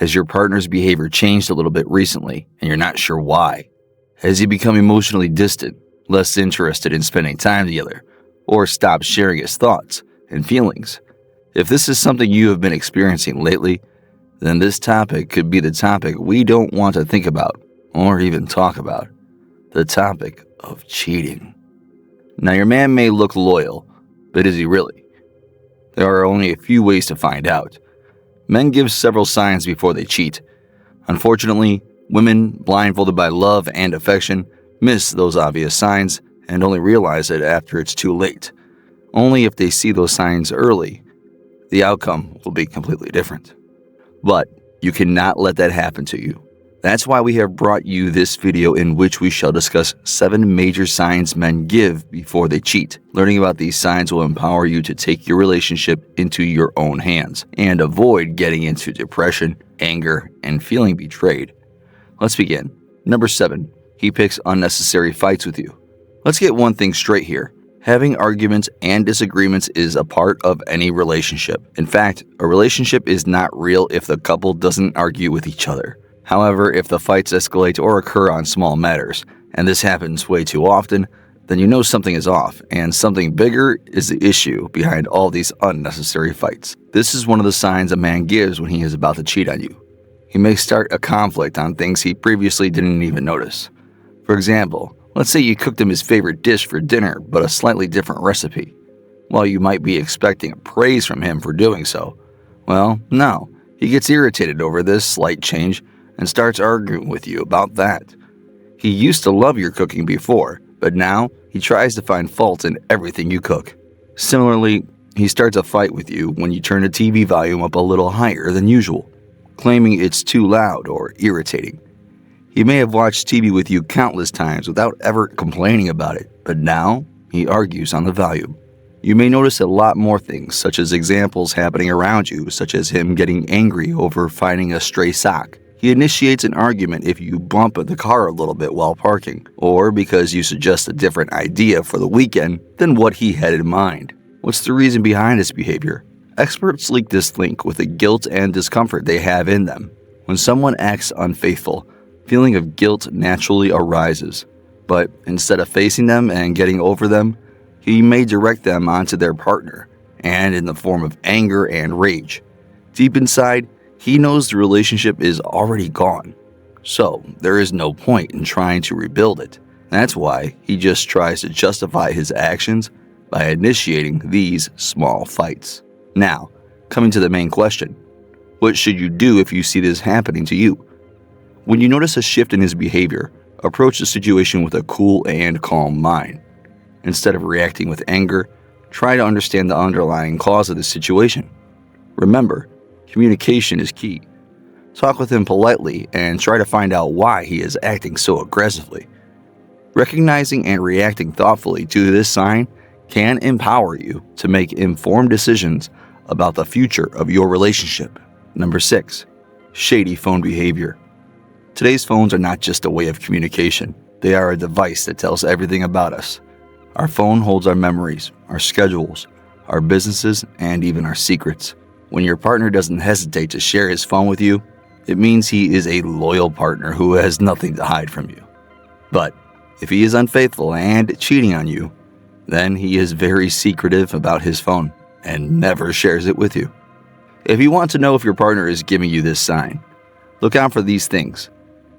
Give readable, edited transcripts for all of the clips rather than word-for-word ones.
Has your partner's behavior changed a little bit recently and you're not sure why? Has he become emotionally distant, less interested in spending time together, or stopped sharing his thoughts and feelings? If this is something you have been experiencing lately, then this topic could be the topic we don't want to think about or even talk about. The topic of cheating. Now, your man may look loyal, but is he really? There are only a few ways to find out. Men give several signs before they cheat. Unfortunately, women, blindfolded by love and affection, miss those obvious signs and only realize it after it's too late. Only if they see those signs early, the outcome will be completely different. But you cannot let that happen to you. That's why we have brought you this video in which we shall discuss 7 major signs men give before they cheat. Learning about these signs will empower you to take your relationship into your own hands and avoid getting into depression, anger, and feeling betrayed. Let's begin. Number 7. He picks unnecessary fights with you. Let's get one thing straight here. Having arguments and disagreements is a part of any relationship. In fact, a relationship is not real if the couple doesn't argue with each other. However, if the fights escalate or occur on small matters, and this happens way too often, then you know something is off, and something bigger is the issue behind all these unnecessary fights. This is one of the signs a man gives when he is about to cheat on you. He may start a conflict on things he previously didn't even notice. For example, let's say you cooked him his favorite dish for dinner, but a slightly different recipe. While you might be expecting praise from him for doing so, well, no, he gets irritated over this slight change and starts arguing with you about that. He used to love your cooking before, but now he tries to find fault in everything you cook. Similarly, he starts a fight with you when you turn the TV volume up a little higher than usual, claiming it's too loud or irritating. He may have watched TV with you countless times without ever complaining about it, but now he argues on the volume. You may notice a lot more things, such as examples happening around you, such as him getting angry over finding a stray sock. He initiates an argument if you bump the car a little bit while parking, or because you suggest a different idea for the weekend than what he had in mind. What's the reason behind his behavior? Experts link this link with the guilt and discomfort they have in them. When someone acts unfaithful, feeling of guilt naturally arises, but instead of facing them and getting over them, he may direct them onto their partner, and in the form of anger and rage. Deep inside, he knows the relationship is already gone, so there is no point in trying to rebuild it. That's why he just tries to justify his actions by initiating these small fights. Now, coming to the main question, what should you do if you see this happening to you? When you notice a shift in his behavior, approach the situation with a cool and calm mind. Instead of reacting with anger, try to understand the underlying cause of the situation. Remember, communication is key. Talk with him politely and try to find out why he is acting so aggressively. Recognizing and reacting thoughtfully to this sign can empower you to make informed decisions about the future of your relationship. Number 6. Shady phone behavior. Today's phones are not just a way of communication. They are a device that tells everything about us. Our phone holds our memories, our schedules, our businesses, and even our secrets. When your partner doesn't hesitate to share his phone with you, it means he is a loyal partner who has nothing to hide from you. But if he is unfaithful and cheating on you, then he is very secretive about his phone and never shares it with you. If you want to know if your partner is giving you this sign, look out for these things.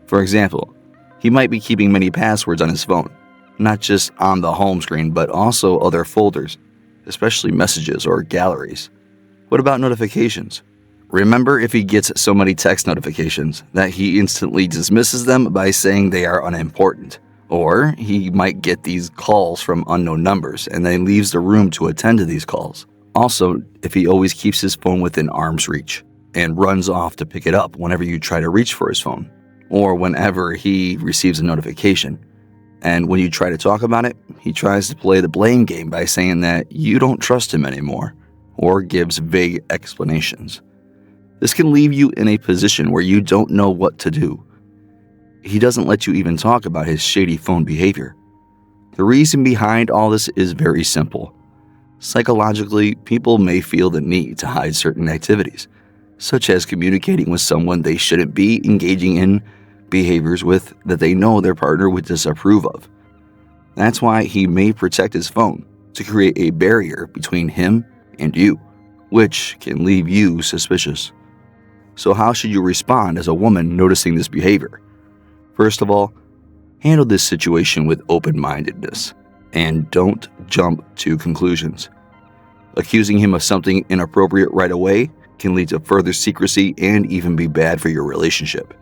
For example, he might be keeping many passwords on his phone, not just on the home screen, but also other folders, especially messages or galleries. What about notifications? Remember, if he gets so many text notifications that he instantly dismisses them by saying they are unimportant. Or he might get these calls from unknown numbers and then leaves the room to attend to these calls. Also, if he always keeps his phone within arm's reach and runs off to pick it up whenever you try to reach for his phone, or whenever he receives a notification. And when you try to talk about it, he tries to play the blame game by saying that you don't trust him anymore, or gives vague explanations. This can leave you in a position where you don't know what to do. He doesn't let you even talk about his shady phone behavior. The reason behind all this is very simple. Psychologically, people may feel the need to hide certain activities. such as communicating with someone they shouldn't be engaging in behaviors with that they know their partner would disapprove of. That's why he may protect his phone to create a barrier between him and you, which can leave you suspicious. So how should you respond as a woman noticing this behavior? First of all, handle this situation with open-mindedness and don't jump to conclusions. Accusing him of something inappropriate right away can lead to further secrecy and even be bad for your relationship.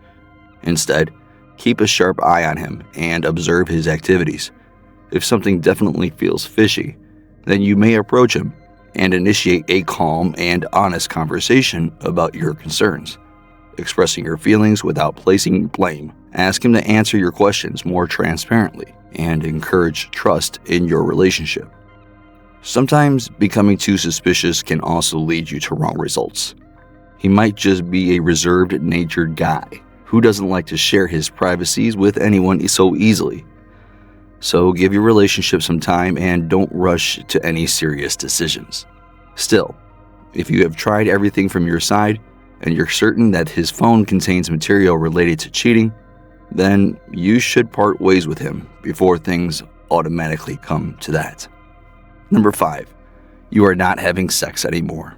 Instead, keep a sharp eye on him and observe his activities. If something definitely feels fishy, then you may approach him and initiate a calm and honest conversation about your concerns. Expressing your feelings without placing blame. Ask him to answer your questions more transparently and encourage trust in your relationship. Sometimes becoming too suspicious can also lead you to wrong results. He might just be a reserved-natured guy who doesn't like to share his privacies with anyone so easily. So give your relationship some time and don't rush to any serious decisions. Still, if you have tried everything from your side and you're certain that his phone contains material related to cheating, then you should part ways with him before things automatically come to that. Number 5, you are not having sex anymore.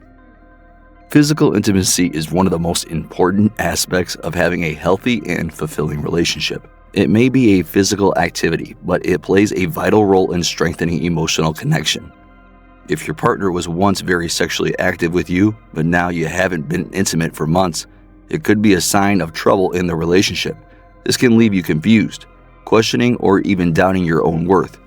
Physical intimacy is one of the most important aspects of having a healthy and fulfilling relationship. It may be a physical activity, but it plays a vital role in strengthening emotional connection. If your partner was once very sexually active with you, but now you haven't been intimate for months, it could be a sign of trouble in the relationship. This can leave you confused, questioning, or even doubting your own worth.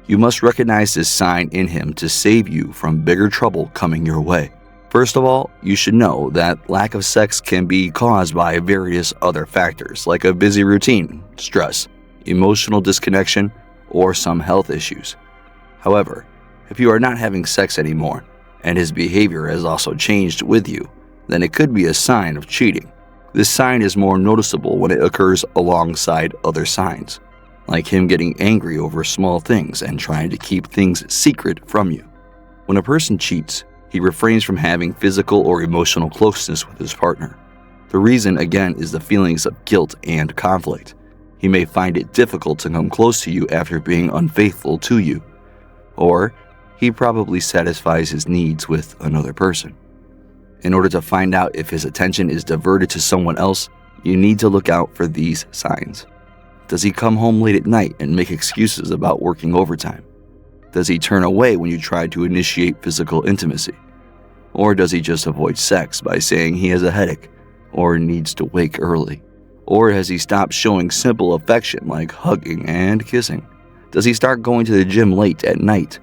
You must recognize this sign in him to save you from bigger trouble coming your way. First of all, you should know that lack of sex can be caused by various other factors like a busy routine, stress, emotional disconnection, or some health issues. However, if you are not having sex anymore, and his behavior has also changed with you, then it could be a sign of cheating. This sign is more noticeable when it occurs alongside other signs, like him getting angry over small things and trying to keep things secret from you. When a person cheats, he refrains from having physical or emotional closeness with his partner. The reason, again, is the feelings of guilt and conflict. He may find it difficult to come close to you after being unfaithful to you, or he probably satisfies his needs with another person. In order to find out if his attention is diverted to someone else, you need to look out for these signs. Does he come home late at night and make excuses about working overtime? Does he turn away when you try to initiate physical intimacy? Or does he just avoid sex by saying he has a headache or needs to wake early? Or has he stopped showing simple affection like hugging and kissing? Does he start going to the gym late at night?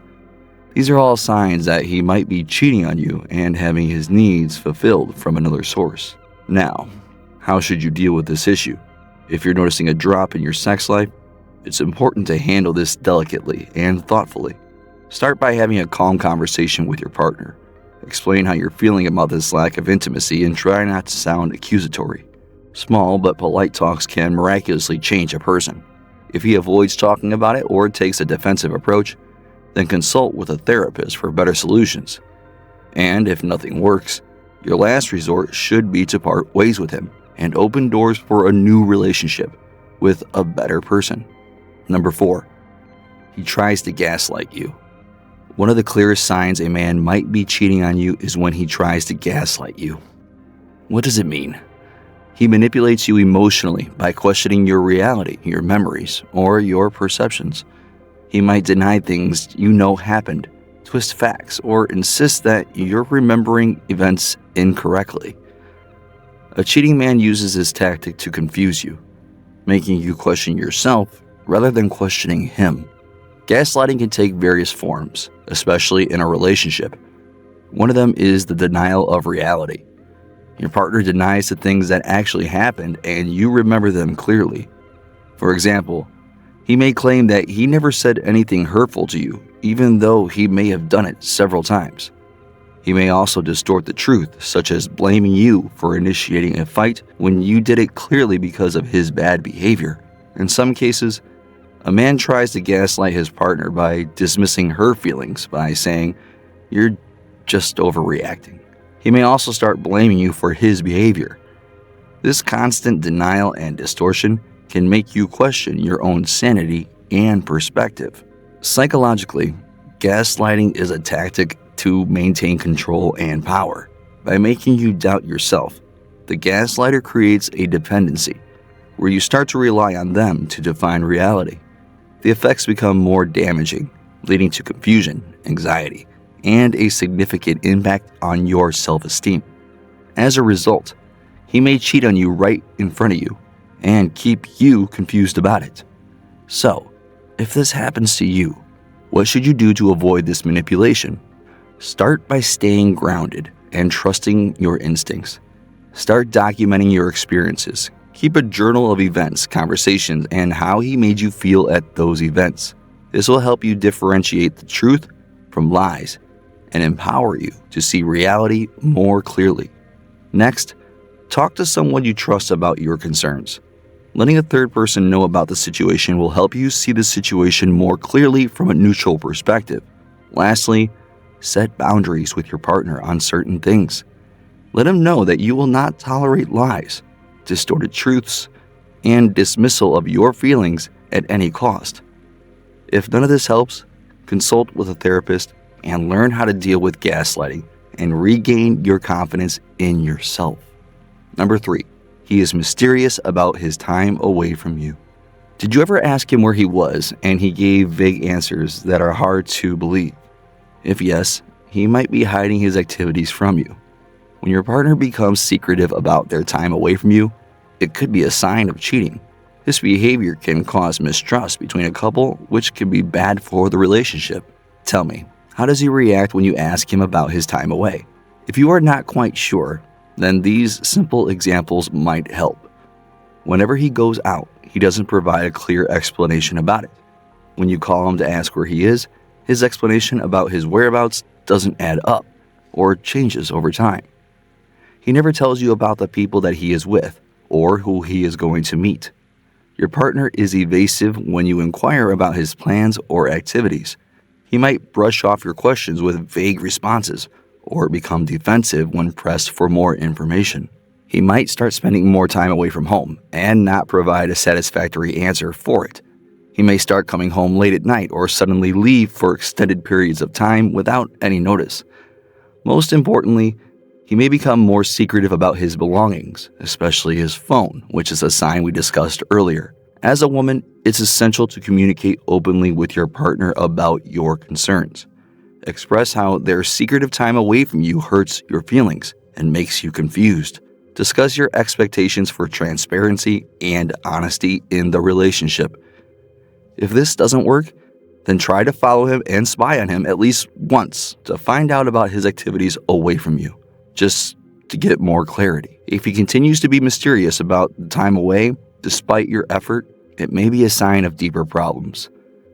These are all signs that he might be cheating on you and having his needs fulfilled from another source. Now, how should you deal with this issue? If you're noticing a drop in your sex life, it's important to handle this delicately and thoughtfully. Start by having a calm conversation with your partner. Explain how you're feeling about this lack of intimacy and try not to sound accusatory. Small but polite talks can miraculously change a person. If he avoids talking about it or takes a defensive approach, then consult with a therapist for better solutions. And if nothing works, your last resort should be to part ways with him and open doors for a new relationship with a better person. Number 4, he tries to gaslight you. One of the clearest signs a man might be cheating on you is when he tries to gaslight you. What does it mean? He manipulates you emotionally by questioning your reality, your memories, or your perceptions. He might deny things you know happened, twist facts, or insist that you're remembering events incorrectly. A cheating man uses this tactic to confuse you, making you question yourself rather than questioning him. Gaslighting can take various forms, especially in a relationship. One of them is the denial of reality. Your partner denies the things that actually happened and you remember them clearly. For example, he may claim that he never said anything hurtful to you, even though he may have done it several times. He may also distort the truth, such as blaming you for initiating a fight when you did it clearly because of his bad behavior. In some cases, a man tries to gaslight his partner by dismissing her feelings by saying, "You're just overreacting." He may also start blaming you for his behavior. This constant denial and distortion can make you question your own sanity and perspective. Psychologically, gaslighting is a tactic to maintain control and power. By making you doubt yourself, the gaslighter creates a dependency where you start to rely on them to define reality. The effects become more damaging, leading to confusion, anxiety, and a significant impact on your self-esteem. As a result, he may cheat on you right in front of you and keep you confused about it. So, if this happens to you, what should you do to avoid this manipulation? Start by staying grounded and trusting your instincts. Start documenting your experiences. Keep a journal of events, conversations, and how he made you feel at those events. This will help you differentiate the truth from lies and empower you to see reality more clearly. Next, talk to someone you trust about your concerns. Letting a third person know about the situation will help you see the situation more clearly from a neutral perspective. Lastly, set boundaries with your partner on certain things. Let him know that you will not tolerate lies, distorted truths, and dismissal of your feelings at any cost. If none of this helps, consult with a therapist and learn how to deal with gaslighting and regain your confidence in yourself. Number 3, he is mysterious about his time away from you. Did you ever ask him where he was and he gave vague answers that are hard to believe? If yes, he might be hiding his activities from you. When your partner becomes secretive about their time away from you, it could be a sign of cheating. This behavior can cause mistrust between a couple, which can be bad for the relationship. Tell me, how does he react when you ask him about his time away? If you are not quite sure, then these simple examples might help. Whenever he goes out, he doesn't provide a clear explanation about it. When you call him to ask where he is, his explanation about his whereabouts doesn't add up or changes over time. He never tells you about the people that he is with or who he is going to meet. Your partner is evasive when you inquire about his plans or activities. He might brush off your questions with vague responses or become defensive when pressed for more information. He might start spending more time away from home and not provide a satisfactory answer for it. He may start coming home late at night or suddenly leave for extended periods of time without any notice. Most importantly, he may become more secretive about his belongings, especially his phone, which is a sign we discussed earlier. As a woman, it's essential to communicate openly with your partner about your concerns. Express how their secretive time away from you hurts your feelings and makes you confused. Discuss your expectations for transparency and honesty in the relationship. If this doesn't work, then try to follow him and spy on him at least once to find out about his activities away from you, just to get more clarity. If he continues to be mysterious about the time away, despite your effort, it may be a sign of deeper problems,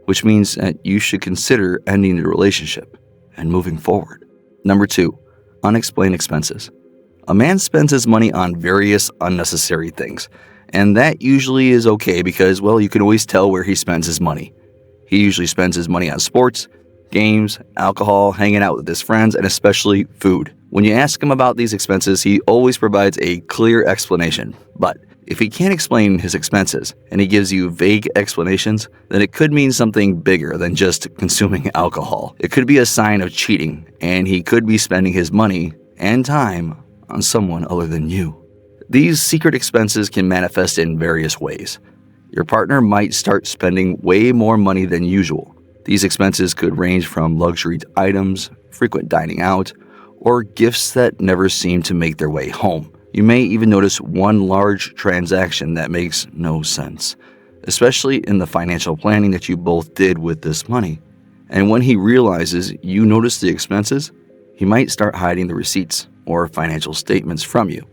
which means that you should consider ending the relationship and moving forward. Number 2, unexplained expenses. A man spends his money on various unnecessary things, and that usually is okay because, well, you can always tell where he spends his money. He usually spends his money on sports, games, alcohol, hanging out with his friends, and especially food. When you ask him about these expenses, he always provides a clear explanation. But if he can't explain his expenses and he gives you vague explanations, then it could mean something bigger than just consuming alcohol. It could be a sign of cheating, and he could be spending his money and time on someone other than you. These secret expenses can manifest in various ways. Your partner might start spending way more money than usual. These expenses could range from luxury items, frequent dining out, or gifts that never seem to make their way home. You may even notice one large transaction that makes no sense, especially in the financial planning that you both did with this money. And when he realizes you noticed the expenses, he might start hiding the receipts or financial statements from you.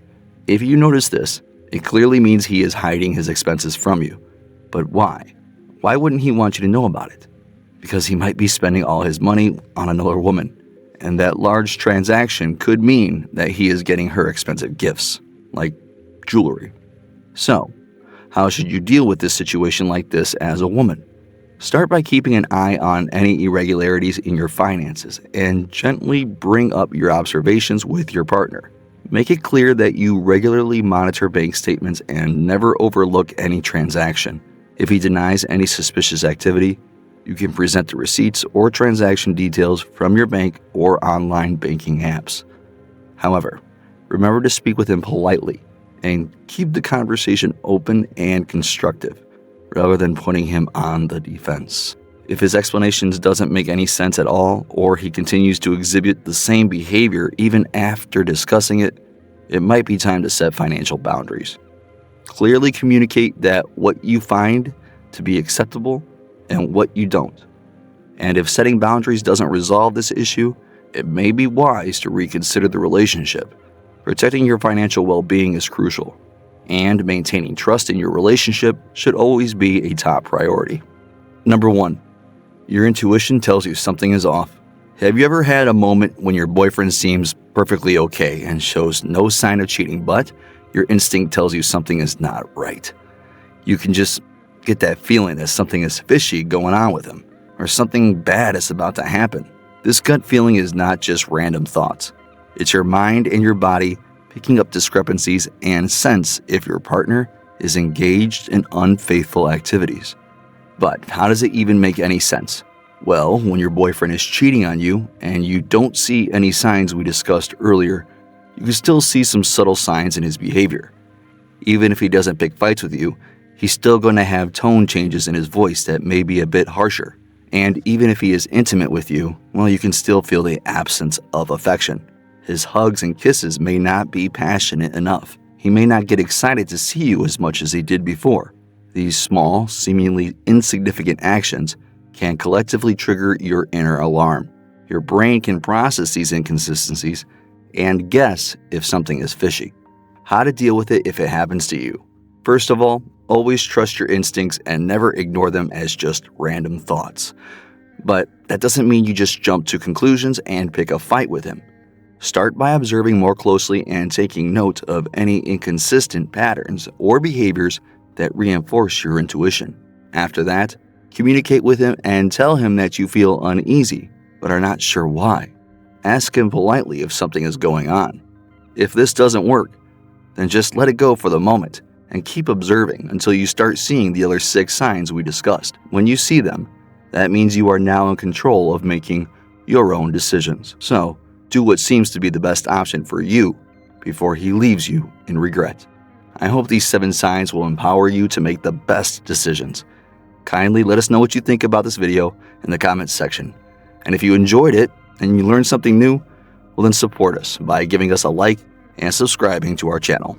If you notice this, it clearly means he is hiding his expenses from you. But why? Why wouldn't he want you to know about it? Because he might be spending all his money on another woman, and that large transaction could mean that he is getting her expensive gifts, like jewelry. So, how should you deal with this situation like this as a woman? Start by keeping an eye on any irregularities in your finances and gently bring up your observations with your partner. Make it clear that you regularly monitor bank statements and never overlook any transaction. If he denies any suspicious activity, you can present the receipts or transaction details from your bank or online banking apps. However, remember to speak with him politely and keep the conversation open and constructive, rather than putting him on the defense. If his explanations doesn't make any sense at all, or he continues to exhibit the same behavior even after discussing it, it might be time to set financial boundaries. Clearly communicate that what you find to be acceptable and what you don't. And if setting boundaries doesn't resolve this issue, it may be wise to reconsider the relationship. Protecting your financial well-being is crucial, and maintaining trust in your relationship should always be a top priority. Number 1, your intuition tells you something is off. Have you ever had a moment when your boyfriend seems perfectly okay and shows no sign of cheating, but your instinct tells you something is not right? You can just get that feeling that something is fishy going on with him, or something bad is about to happen. This gut feeling is not just random thoughts. It's your mind and your body picking up discrepancies and sense if your partner is engaged in unfaithful activities. But how does it even make any sense? Well, when your boyfriend is cheating on you and you don't see any signs we discussed earlier, you can still see some subtle signs in his behavior. Even if he doesn't pick fights with you, he's still going to have tone changes in his voice that may be a bit harsher. And even if he is intimate with you, well, you can still feel the absence of affection. His hugs and kisses may not be passionate enough. He may not get excited to see you as much as he did before. These small, seemingly insignificant actions can collectively trigger your inner alarm. Your brain can process these inconsistencies and guess if something is fishy. How to deal with it if it happens to you. First of all, always trust your instincts and never ignore them as just random thoughts. But that doesn't mean you just jump to conclusions and pick a fight with him. Start by observing more closely and taking note of any inconsistent patterns or behaviors that reinforce your intuition. After that, communicate with him and tell him that you feel uneasy but are not sure why. Ask him politely if something is going on. If this doesn't work, then just let it go for the moment and keep observing until you start seeing the other 6 signs we discussed. When you see them, that means you are now in control of making your own decisions. So, do what seems to be the best option for you before he leaves you in regret. I hope these 7 signs will empower you to make the best decisions. Kindly let us know what you think about this video in the comments section. And if you enjoyed it and you learned something new, well then support us by giving us a like and subscribing to our channel.